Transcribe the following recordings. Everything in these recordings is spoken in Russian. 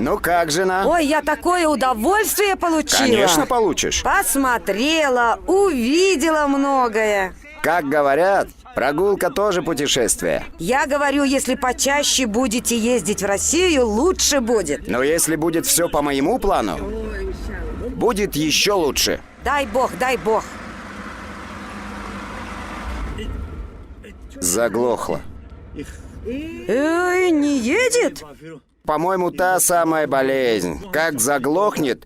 Ну как, жена? Ой, я такое удовольствие получила. Конечно, получишь. Посмотрела, увидела многое. Как говорят, прогулка тоже путешествие. Я говорю, если почаще будете ездить в Россию, лучше будет. Но если будет все по моему плану, будет еще лучше. Дай бог, дай бог. Заглохло. Эй, не едет? По-моему, та самая болезнь. Как заглохнет,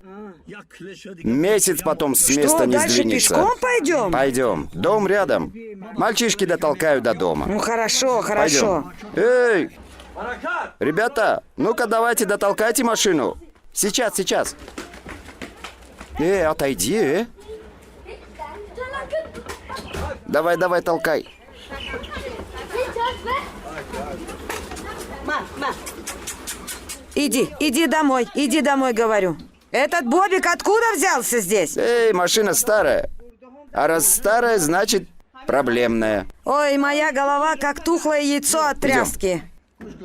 месяц потом с места Что, не дальше сдвинется. пешком пойдем? Пойдем. Дом рядом. Мальчишки дотолкают до дома. Ну хорошо, хорошо. Пойдем. Эй! Ребята, ну-ка давайте дотолкайте машину. Сейчас, сейчас. Отойди, Давай, давай, толкай. Иди домой, говорю. Этот Бобик откуда взялся здесь? Эй, машина старая. А раз старая, значит проблемная. Ой, моя голова как тухлое яйцо от тряски.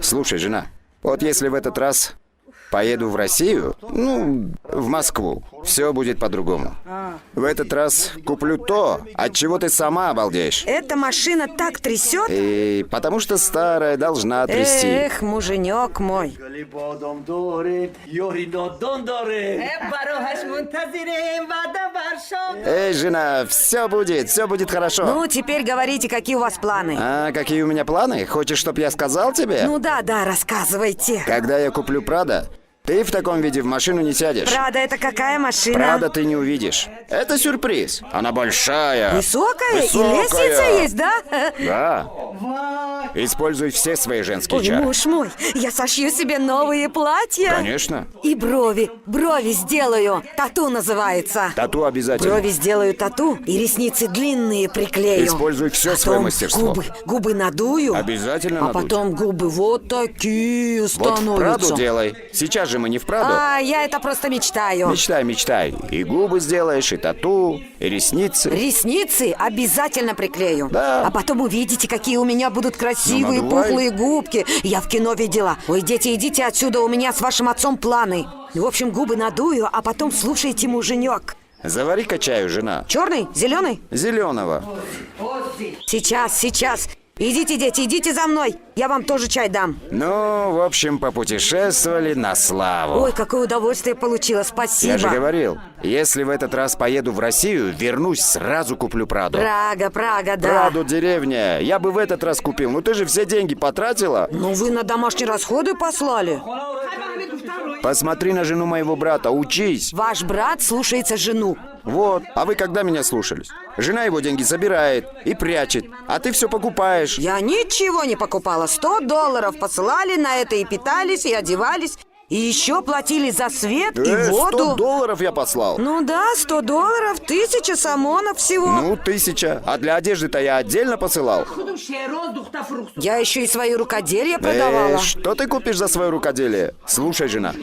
Слушай, жена, вот если в этот раз поеду в Россию, в Москву, все будет по-другому. В этот раз куплю то, от чего ты сама обалдеешь. Эта машина так трясет. И потому что старая должна трясти. Эх, муженек мой. Эй, жена, все будет хорошо. Ну, теперь говорите, какие у вас планы. А какие у меня планы? Хочешь, чтоб я сказал тебе? Ну да, рассказывайте. Когда я куплю Прадо, ты в таком виде в машину не сядешь. Прадо, это какая машина? Прадо ты не увидишь. Это сюрприз. Она большая. Высокая? Высокая. И лестница есть, да? Да. Используй все свои женские Ой, чары. муж мой, я сошью себе новые платья. Конечно. И брови сделаю. Тату называется. Тату обязательно. Брови сделаю тату и ресницы длинные приклею. Используй все свое мастерство. Губы надую. Обязательно А надуть. потом губы вот такие Вот становятся. в Прадо делай. Сейчас же мы не в Прадо. А, я это просто мечтаю. Мечтай. И губы сделаешь, и тату, и ресницы. Ресницы обязательно приклею. Да. А потом увидите, какие у меня будут красивые надувай. пухлые губки. Я в кино видела. Ой, дети, идите отсюда, у меня с вашим отцом планы. В общем, губы надую, а потом слушайте, муженек. Завари-ка чаю, жена. Черный? Зеленый? Зеленого. Сейчас. Идите, дети, идите за мной. Я вам тоже чай дам. Ну, в общем, попутешествовали на славу. Ой, какое удовольствие получила, спасибо. Я же говорил, если в этот раз поеду в Россию, вернусь, сразу куплю Прадо. Прага, да. Прадо, деревня. Я бы в этот раз купил. Ну ты же все деньги потратила. Ну вы на домашние расходы послали. Посмотри на жену моего брата, учись. Ваш брат слушается жену. Вот, а вы когда меня слушались? Жена его деньги забирает и прячет, а ты все покупаешь. Я ничего не покупала. $100 посылали, на это и питались, и одевались. И еще платили за свет и воду. $100 я послал. Ну да, $100, 1000 самонов всего. Ну, 1000. А для одежды-то я отдельно посылал. Я еще и свои рукоделия продавала. Что ты купишь за свое рукоделие? Слушай, жена,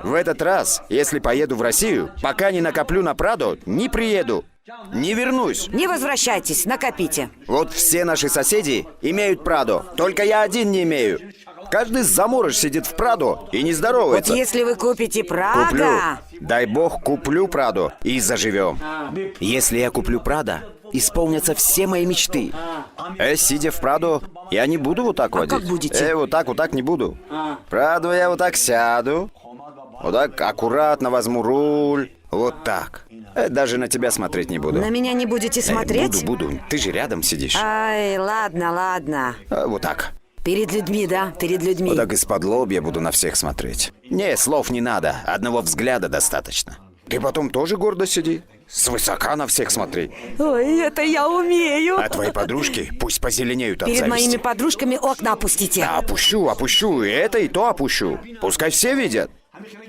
в этот раз, если поеду в Россию, пока не накоплю на Прадо, не приеду. Не вернусь. Не возвращайтесь, накопите. Вот все наши соседи имеют Прадо, только я один не имею. Каждый заморож сидит в Прадо и не здоровается. Вот если вы купите Куплю. Прадо... Дай бог, куплю Прадо и заживем. Если я куплю Прадо, исполнятся все мои мечты. Сидя в Прадо, я не буду вот так водить. как будете? Вот так не буду. Прадо я вот так сяду. Вот так аккуратно возьму руль. Вот так. Даже на тебя смотреть не буду. На меня не будете смотреть? Буду. Ты же рядом сидишь. Ай, ладно. Вот так. Перед людьми, да? Перед людьми. Вот так из-под лобья буду на всех смотреть. Не, слов не надо. Одного взгляда достаточно. Ты потом тоже гордо сиди. Свысока на всех смотри. Ой, это я умею. А твои подружки пусть позеленеют от Перед зависти. моими подружками окна опустите. Да, опущу. И это, и то опущу. Пускай все видят.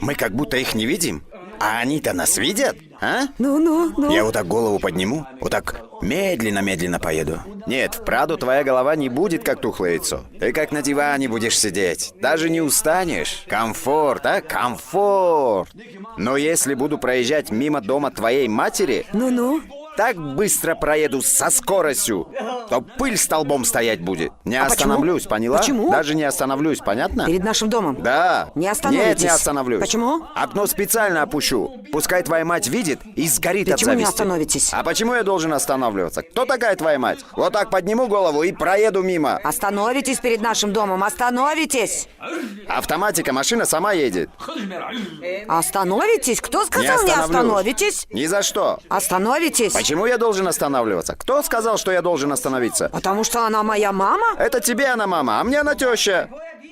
Мы как будто их не видим. А они-то нас видят, а? Ну. Я вот так голову подниму, вот так медленно поеду. Нет, в Прадо твоя голова не будет как тухлое яйцо. Ты как на диване будешь сидеть. Даже не устанешь. Комфорт, а? Комфорт. Но если буду проезжать мимо дома твоей матери... Ну. так быстро проеду со скоростью, то пыль столбом стоять будет. Не остановлюсь, поняла? Почему? Даже не остановлюсь, понятно? Перед нашим домом? Да. Не остановитесь? Нет, не остановлюсь. Почему? Окно специально опущу. Пускай твоя мать видит и сгорит от Почему зависти. не остановитесь? А почему я должен останавливаться? Кто такая твоя мать? Вот так подниму голову и проеду мимо. Остановитесь перед нашим домом, остановитесь! Автоматика, машина сама едет. Остановитесь? Кто сказал не остановитесь? Ни за что. Остановитесь? Почему я должен останавливаться? Кто сказал, что я должен остановиться? Потому что она моя мама? Это тебе она мама, а мне она теща.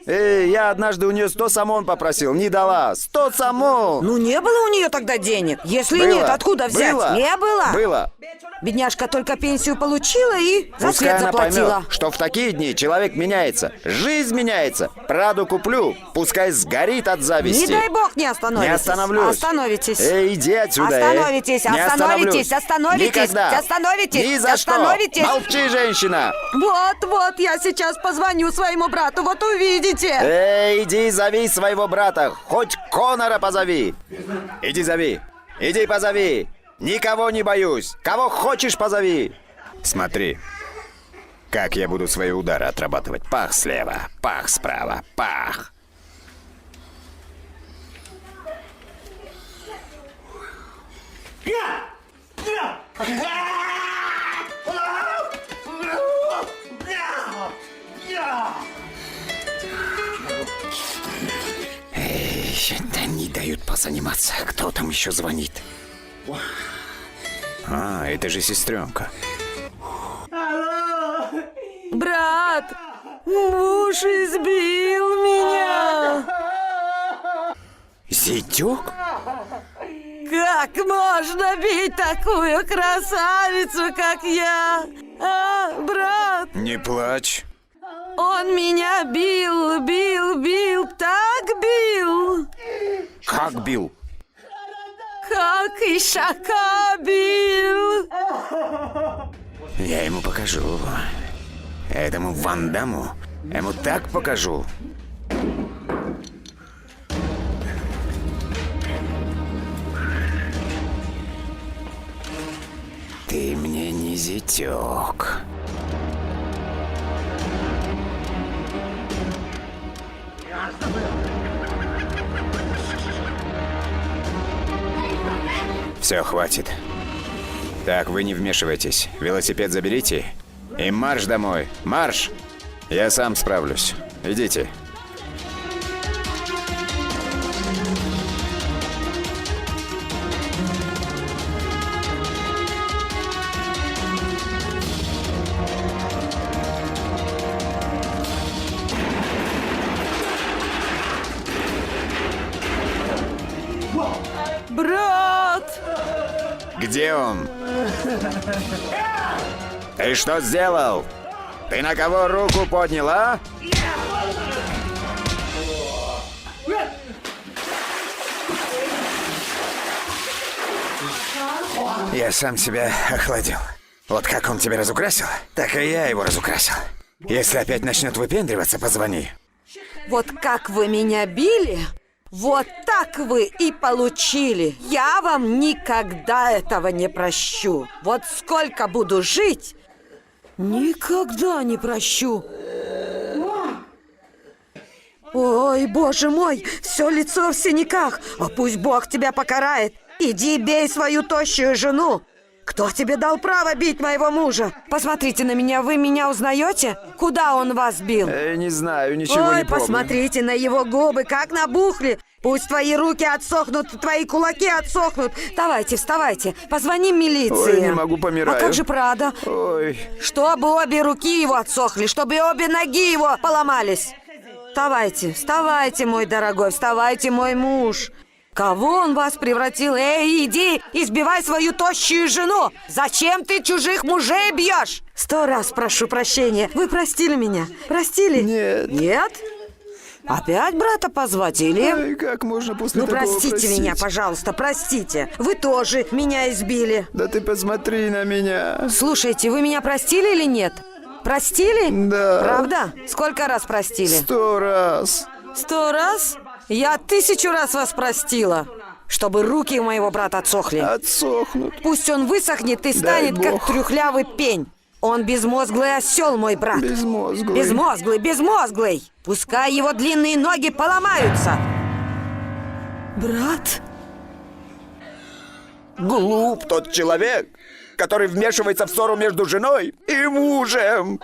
Я однажды у нее 100 самон попросил, не дала. 100 самон! Ну не было у нее тогда денег. Если Было. нет, откуда взять? Было. Не было? Было. Бедняжка только пенсию получила и за Пускай свет она заплатила. поймет, что в такие дни человек меняется. Жизнь меняется. Праду куплю, пускай сгорит от зависти. Не дай бог не остановитесь. Не остановлюсь. Остановитесь. Иди отсюда, Остановитесь, Не остановитесь, остановлюсь. остановитесь, Никогда. остановитесь, Ни за остановитесь. что. Молчи, женщина. Вот, я сейчас позвоню своему брату, вот увидите. Иди зови своего брата, хоть Конора позови. Иди зови, иди позови. Никого не боюсь, кого хочешь позови. Смотри, как я буду свои удары отрабатывать. Пах слева, пах справа, пах. Да не дают позаниматься. Кто там еще звонит? Это же сестренка. Брат, муж избил меня. Зятек? Как можно бить такую красавицу, как я? А, брат? Не плачь. Он меня бил, так бил, Как бил? как ишака бил. Я ему покажу. Этому Ван Дамму. Я ему так покажу. Ты мне не зятек. Все, хватит. Так, вы не вмешивайтесь. Велосипед заберите. И марш домой. Марш! Я сам справлюсь. Идите. Брат! Где он? Ты что сделал? Ты на кого руку поднял, а? Я сам себя охладил. Вот как он тебя разукрасил, так и я его разукрасил. Если опять начнет выпендриваться, позвони. Вот как вы меня били, вот так вы и получили. Я вам никогда этого не прощу. Вот сколько буду жить, никогда не прощу. Ой, боже мой, все лицо в синяках. А пусть Бог тебя покарает. Иди бей свою тощую жену. Кто тебе дал право бить моего мужа? Посмотрите на меня, вы меня узнаете? Куда он вас бил? Не знаю, ничего Ой, не помню. посмотрите на его губы, как набухли. Пусть твои руки отсохнут, твои кулаки отсохнут. Давайте, вставайте, позвоним милиции. Ой, не могу, помираю. А как же Прада? Ой. Чтобы обе руки его отсохли, чтобы обе ноги его поломались. Вставайте, вставайте, мой дорогой, вставайте, мой муж. Кого он вас превратил? Эй, иди, избивай свою тощую жену! Зачем ты чужих мужей бьешь? 100 раз прошу прощения. Вы простили меня? Простили? Нет. Нет? Опять брата позвать или... Ой, как можно после Ну, такого простите простить? меня, пожалуйста, простите. Вы тоже меня избили. Да ты посмотри на меня. Слушайте, вы меня простили или нет? Простили? Да. Правда? Сколько раз простили? 100 раз. 100 раз? Я 1000 раз вас простила. чтобы руки у моего брата отсохли. Отсохнут. Пусть он высохнет и станет Дай как бог. трюхлявый пень. Он безмозглый осел, мой брат. Безмозглый. Безмозглый, безмозглый. Пускай его длинные ноги поломаются. Брат? Глуп тот человек, который вмешивается в ссору между женой и мужем.